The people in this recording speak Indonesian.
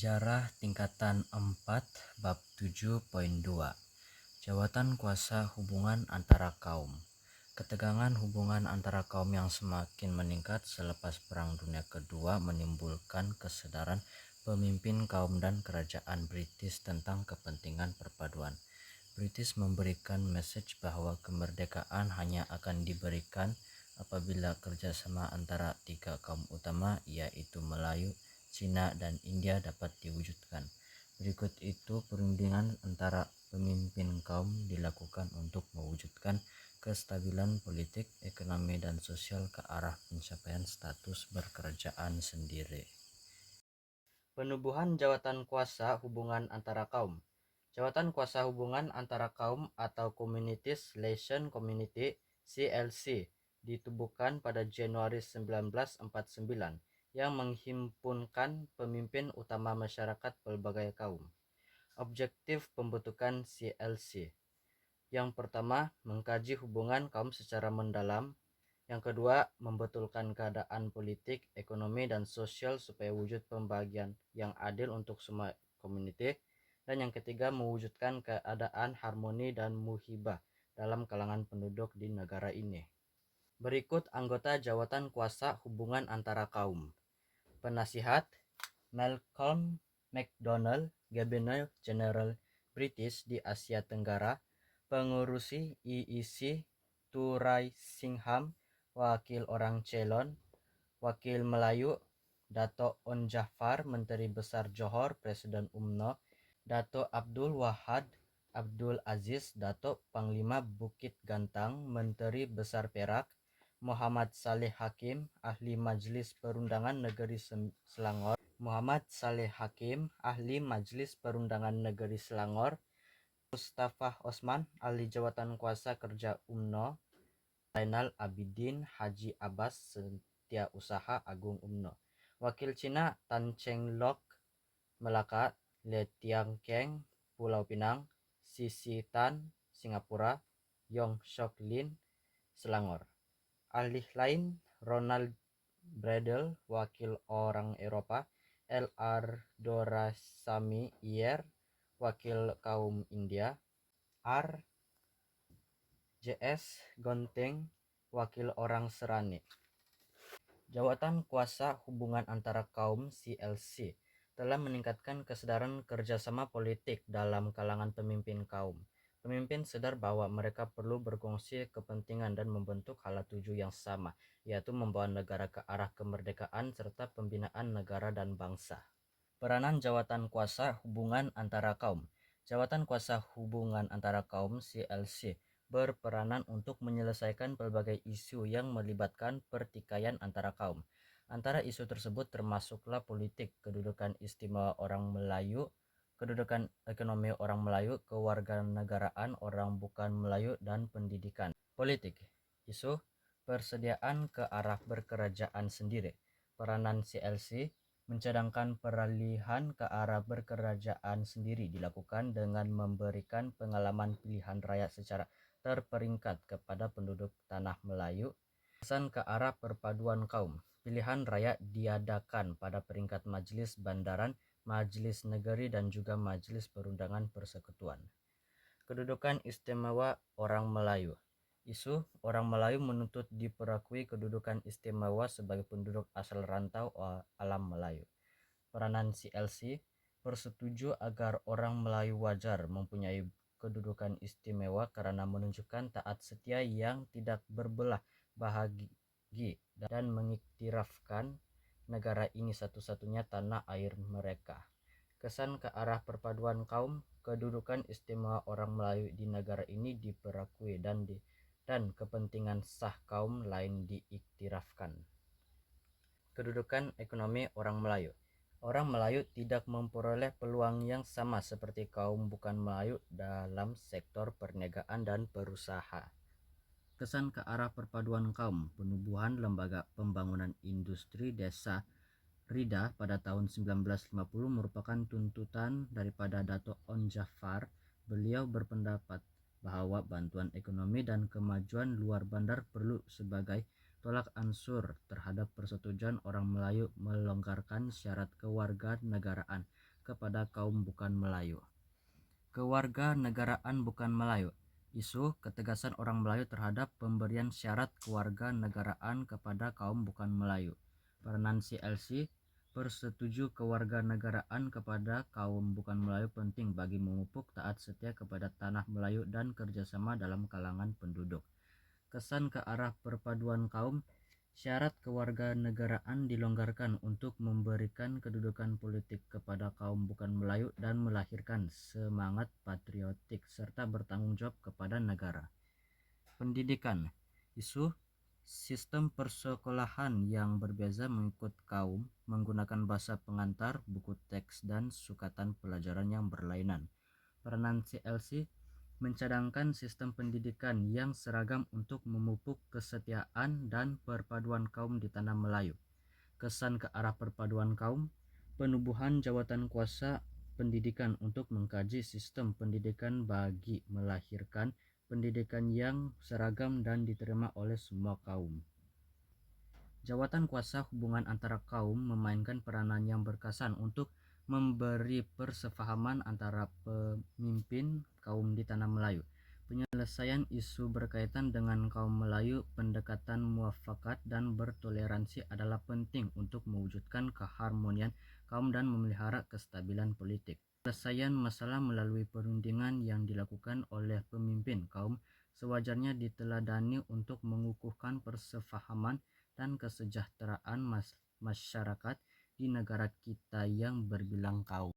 Sejarah tingkatan 4 bab 7.2 Jawatan kuasa hubungan antara kaum. Ketegangan hubungan antara kaum yang semakin meningkat selepas Perang Dunia Kedua menimbulkan kesadaran pemimpin kaum dan kerajaan British tentang kepentingan perpaduan. British memberikan message bahwa kemerdekaan hanya akan diberikan apabila kerjasama antara tiga kaum utama yaitu Melayu, Cina, dan India dapat diwujudkan. Berikut itu perundingan antara pemimpin kaum dilakukan untuk mewujudkan kestabilan politik, ekonomi, dan sosial ke arah pencapaian status berkerajaan sendiri. Penubuhan jawatan kuasa hubungan antara kaum. Jawatan kuasa hubungan antara kaum atau Communities Relation Community (CLC) ditubuhkan pada Januari 1949 yang menghimpunkan pemimpin utama masyarakat pelbagai kaum. Objektif pembentukan CLC: yang pertama, mengkaji hubungan kaum secara mendalam. Yang kedua, membetulkan keadaan politik, ekonomi, dan sosial supaya wujud pembagian yang adil untuk semua komuniti. Dan yang ketiga, mewujudkan keadaan harmoni dan muhibah dalam kalangan penduduk di negara ini. Berikut anggota jawatan kuasa hubungan antara kaum. Penasihat: Malcolm McDonald, Gubernur Jenderal British di Asia Tenggara. Pengurusi EEC: Turai Singham. Wakil orang Ceylon. Wakil Melayu: Dato' On Jafar, Menteri Besar Johor, Presiden UMNO. Dato' Abdul Wahad Abdul Aziz, Dato' Panglima Bukit Gantang, Menteri Besar Perak. Muhammad Saleh Hakim, Ahli Majlis Perundangan Negeri Selangor. Muhammad Saleh Hakim, Ahli Majlis Perundangan Negeri Selangor. Mustafa Osman, Ahli Jawatan Kuasa Kerja UMNO. Zainal Abidin Haji Abbas, Setiausaha Agung UMNO. Wakil Cina: Tan Cheng Lock, Melaka. Le Tiang Keng, Pulau Pinang. Sisi Tan, Singapura. Yong Sok Lin, Selangor. Ahli lain: Ronald Bradel, Wakil orang Eropa. L.R. Doraisamy Iyer, Wakil kaum India. R. J.S. Gonting, Wakil orang Serani. Jawatan kuasa hubungan antara kaum CLC telah meningkatkan kesadaran kerjasama politik dalam kalangan pemimpin kaum. Pemimpin sadar bahwa mereka perlu berkongsi kepentingan dan membentuk hala tuju yang sama, yaitu membawa negara ke arah kemerdekaan serta pembinaan negara dan bangsa. Peranan jawatan kuasa hubungan antara kaum. Jawatan kuasa hubungan antara kaum CLC berperanan untuk menyelesaikan pelbagai isu yang melibatkan pertikaian antara kaum. Antara isu tersebut termasuklah politik, kedudukan istimewa orang Melayu, kedudukan ekonomi orang Melayu, kewarganegaraan orang bukan Melayu, dan pendidikan. Politik. Isu persediaan ke arah berkerajaan sendiri. Peranan CLC mencadangkan peralihan ke arah berkerajaan sendiri dilakukan dengan memberikan pengalaman pilihan raya secara terperingkat kepada penduduk tanah Melayu. Pesan ke arah perpaduan kaum. Pilihan raya diadakan pada peringkat Majelis Bandaran, Majelis Negeri, dan juga Majelis Perundangan Persekutuan. Kedudukan istimewa orang Melayu. Isu orang Melayu menuntut diperakui kedudukan istimewa sebagai penduduk asal rantau alam Melayu. Peranan CLC bersetuju agar orang Melayu wajar mempunyai kedudukan istimewa karena menunjukkan taat setia yang tidak berbelah bahagi dan mengiktirafkan negara ini satu-satunya tanah air mereka. Kesan ke arah perpaduan kaum. Kedudukan istimewa orang Melayu di negara ini diperakui dan kepentingan sah kaum lain diiktirafkan. Kedudukan ekonomi orang Melayu. Orang Melayu tidak memperoleh peluang yang sama seperti kaum bukan Melayu dalam sektor perniagaan dan berusaha. Kesan ke arah perpaduan kaum. Penubuhan Lembaga Pembangunan Industri Desa Rida pada tahun 1950 merupakan tuntutan daripada Dato' On Jafar. Beliau berpendapat bahwa bantuan ekonomi dan kemajuan luar bandar perlu sebagai tolak ansur terhadap persetujuan orang Melayu melonggarkan syarat kewarganegaraan kepada kaum bukan Melayu. Kewarganegaraan bukan Melayu. Isu ketegasan orang Melayu terhadap pemberian syarat kewarganegaraan kepada kaum bukan Melayu. Peranan CLC, persetuju kewarganegaraan kepada kaum bukan Melayu penting bagi memupuk taat setia kepada tanah Melayu dan kerjasama dalam kalangan penduduk. Kesan ke arah perpaduan kaum. Syarat kewarganegaraan dilonggarkan untuk memberikan kedudukan politik kepada kaum bukan Melayu dan melahirkan semangat patriotik serta bertanggung jawab kepada negara. Pendidikan. Isu sistem persekolahan yang berbeza mengikut kaum, menggunakan bahasa pengantar, buku teks, dan sukatan pelajaran yang berlainan. Peranan CLC mencadangkan sistem pendidikan yang seragam untuk memupuk kesetiaan dan perpaduan kaum di tanah Melayu. Kesan ke arah perpaduan kaum. Penubuhan jawatan kuasa pendidikan untuk mengkaji sistem pendidikan bagi melahirkan pendidikan yang seragam dan diterima oleh semua kaum. Jawatan kuasa hubungan antara kaum memainkan peranan yang berkesan untuk memberi persefahaman antara pemimpin kaum di tanah Melayu. Penyelesaian isu berkaitan dengan kaum Melayu, pendekatan muafakat dan bertoleransi adalah penting untuk mewujudkan keharmonian kaum dan memelihara kestabilan politik. Penyelesaian masalah melalui perundingan yang dilakukan oleh pemimpin kaum sewajarnya diteladani untuk mengukuhkan persefahaman dan kesejahteraan masyarakat di negara kita yang berbilang kaum.